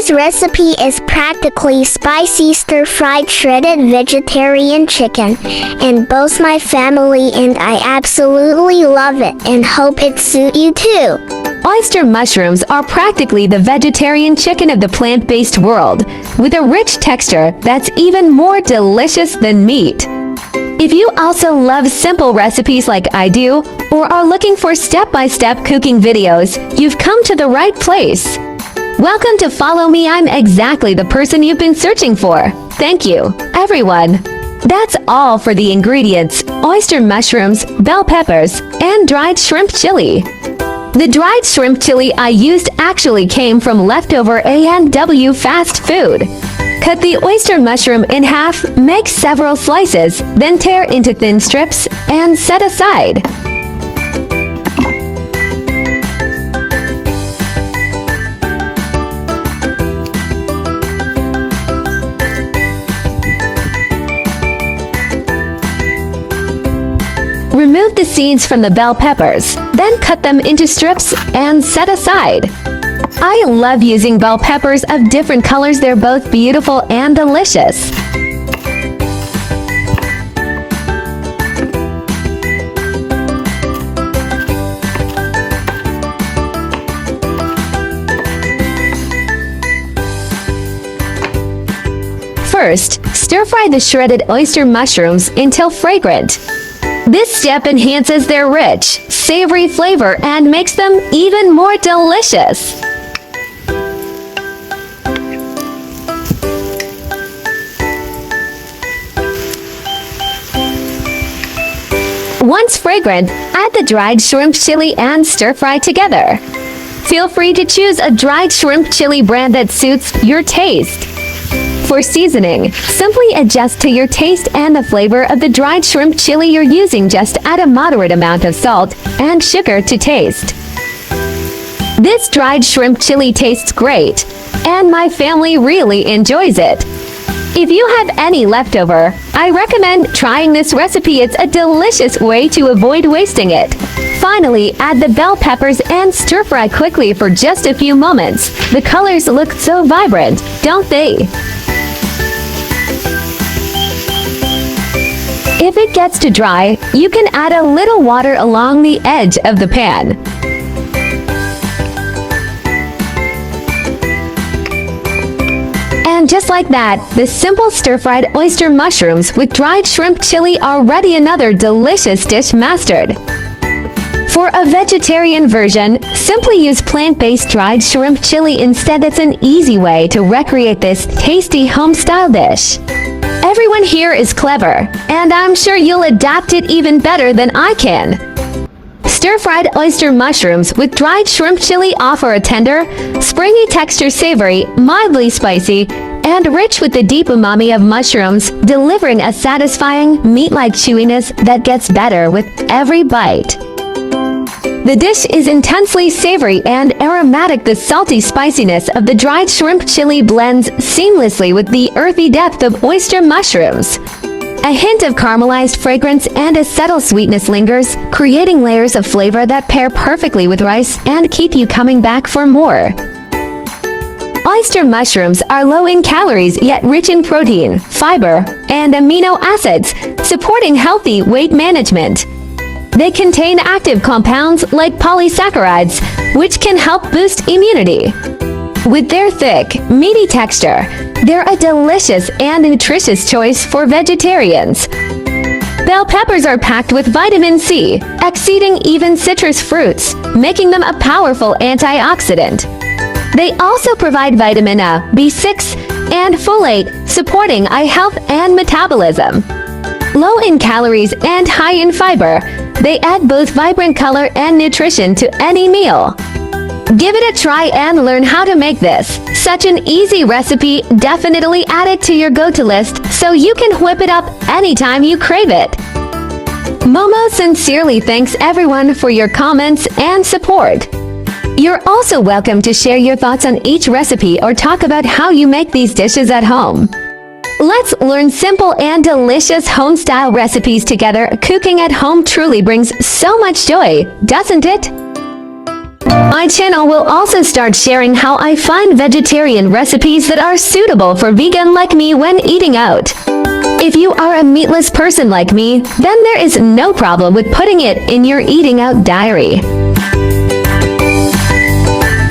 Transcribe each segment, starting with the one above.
Today's recipe is practically spicy stir-fried shredded vegetarian chicken, and both my family and I absolutely love it and hope it suits you too. Oyster mushrooms are practically the vegetarian chicken of the plant-based world, with a rich texture that's even more delicious than meat. If you also love simple recipes like I do, or are looking for step-by-step cooking videos, you've come to the right place. Welcome to Follow Me. I'm exactly the person you've been searching for. Thank you, everyone. That's all for the ingredients: oyster mushrooms, bell peppers, and dried shrimp chili. The dried shrimp chili I used actually came from leftover A&W fast food. Cut the oyster mushroom in half, make several slices, then tear into thin strips and set aside. Remove the seeds from the bell peppers, then cut them into strips and set aside. I love using bell peppers of different colors. They're both beautiful and delicious. First, stir-fry the shredded oyster mushrooms until fragrant. This step enhances their rich, savory flavor and makes them even more delicious. Once fragrant, add the dried shrimp chili and stir-fry together. Feel free to choose a dried shrimp chili brand that suits your taste. For seasoning, simply adjust to your taste and the flavor of the dried shrimp chili you're using. Just add a moderate amount of salt and sugar to taste. This dried shrimp chili tastes great, and my family really enjoys it. If you have any leftover, I recommend trying this recipe. It's a delicious way to avoid wasting it. Finally, add the bell peppers and stir-fry quickly for just a few moments. The colors look so vibrant, don't they? If it gets too dry, you can add a little water along the edge of the pan. And just like that, the simple stir-fried oyster mushrooms with dried shrimp chili are ready. Another delicious dish mastered. For a vegetarian version, simply use plant-based dried shrimp chili instead. That's an easy way to recreate this tasty home-style dish. Everyone here is clever, and I'm sure you'll adapt it even better than I can. Stir-fried oyster mushrooms with dried shrimp chili offer a tender, springy texture, savory, mildly spicy, and rich with the deep umami of mushrooms, delivering a satisfying, meat-like chewiness that gets better with every bite. The dish is intensely savory and aromatic. The salty spiciness of the dried shrimp chili blends seamlessly with the earthy depth of oyster mushrooms. A hint of caramelized fragrance and a subtle sweetness lingers, creating layers of flavor that pair perfectly with rice and keep you coming back for more. Oyster mushrooms are low in calories yet rich in protein, fiber, and amino acids, supporting healthy weight management. They contain active compounds like polysaccharides, which can help boost immunity. With their thick, meaty texture, they're a delicious and nutritious choice for vegetarians. Bell peppers are packed with vitamin C, exceeding even citrus fruits, making them a powerful antioxidant. They also provide vitamin A, B6, and folate, supporting eye health and metabolism. Low in calories and high in fiber, they add both vibrant color and nutrition to any meal. Give it a try and learn how to make this. Such an easy recipe. Definitely add it to your go-to list so you can whip it up anytime you crave it. Momo sincerely thanks everyone for your comments and support. You're also welcome to share your thoughts on each recipe or talk about how you make these dishes at home. Let's learn simple and delicious home-style recipes together. Cooking at home truly brings so much joy, doesn't it? My channel will also start sharing how I find vegetarian recipes that are suitable for vegan like me when eating out. If you are a meatless person like me, then there is no problem with putting it in your eating out diary.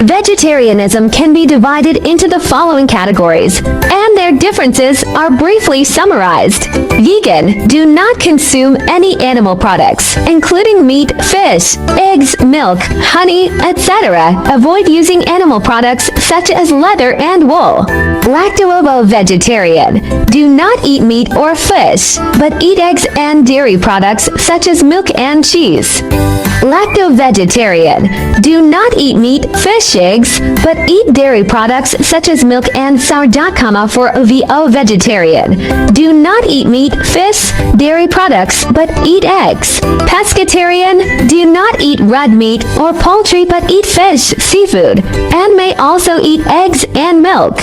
Vegetarianism can be divided into the following categories, and their differences are briefly summarized. Vegan, do not consume any animal products, including meat, fish, eggs, milk, honey, etc. Avoid using animal products such as leather and wool. Lacto-ovo-vegetarian, do not eat meat or fish, but eat eggs and dairy products such as milk and cheese. Lacto-vegetarian, do not eat meat, fish, eggs, but eat dairy products such as milk and sourdough. For ovo-vegetarian, do not eat meat, fish, dairy products, but eat eggs. Pescatarian, do not eat red meat or poultry but eat fish, seafood, and may also eat eggs and milk.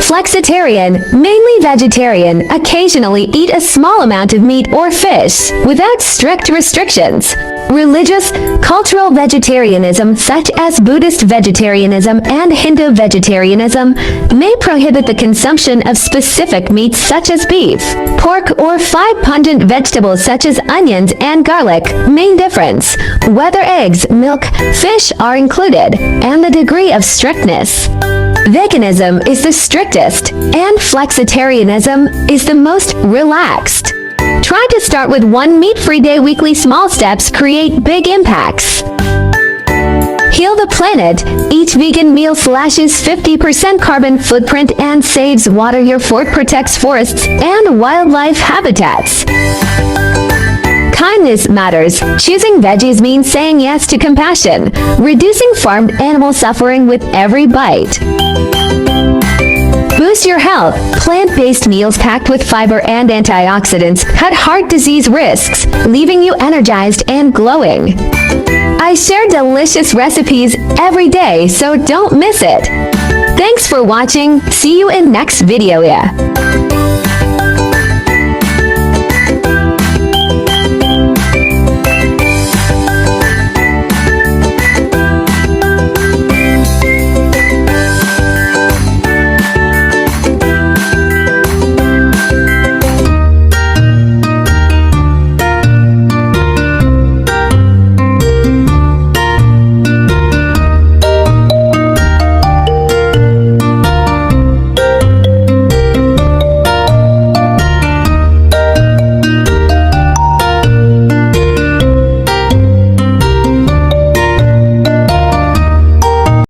Flexitarian, mainly vegetarian, occasionally eat a small amount of meat or fish, without strict restrictions. Religious, cultural vegetarianism such as Buddhist vegetarianism and Hindu vegetarianism may prohibit the consumption of specific meats such as beef, pork, or 5 pungent vegetables such as onions and garlic. Main difference: whether eggs, milk, fish are included, and the degree of strictness. Veganism is the strictest, and flexitarianism is the most relaxed. Try to start with 1 meat-free day. Weekly small steps create big impacts. Heal the planet. Each vegan meal slashes 50% carbon footprint and saves water. Your fork protects forests and wildlife habitats. Kindness matters. Choosing veggies means saying yes to compassion, reducing farmed animal suffering with every bite. Boost your health. Plant-based meals packed with fiber and antioxidants cut heart disease risks, leaving you energized and glowing. I share delicious recipes every day, so don't miss it. Thanks for watching. See you in next video.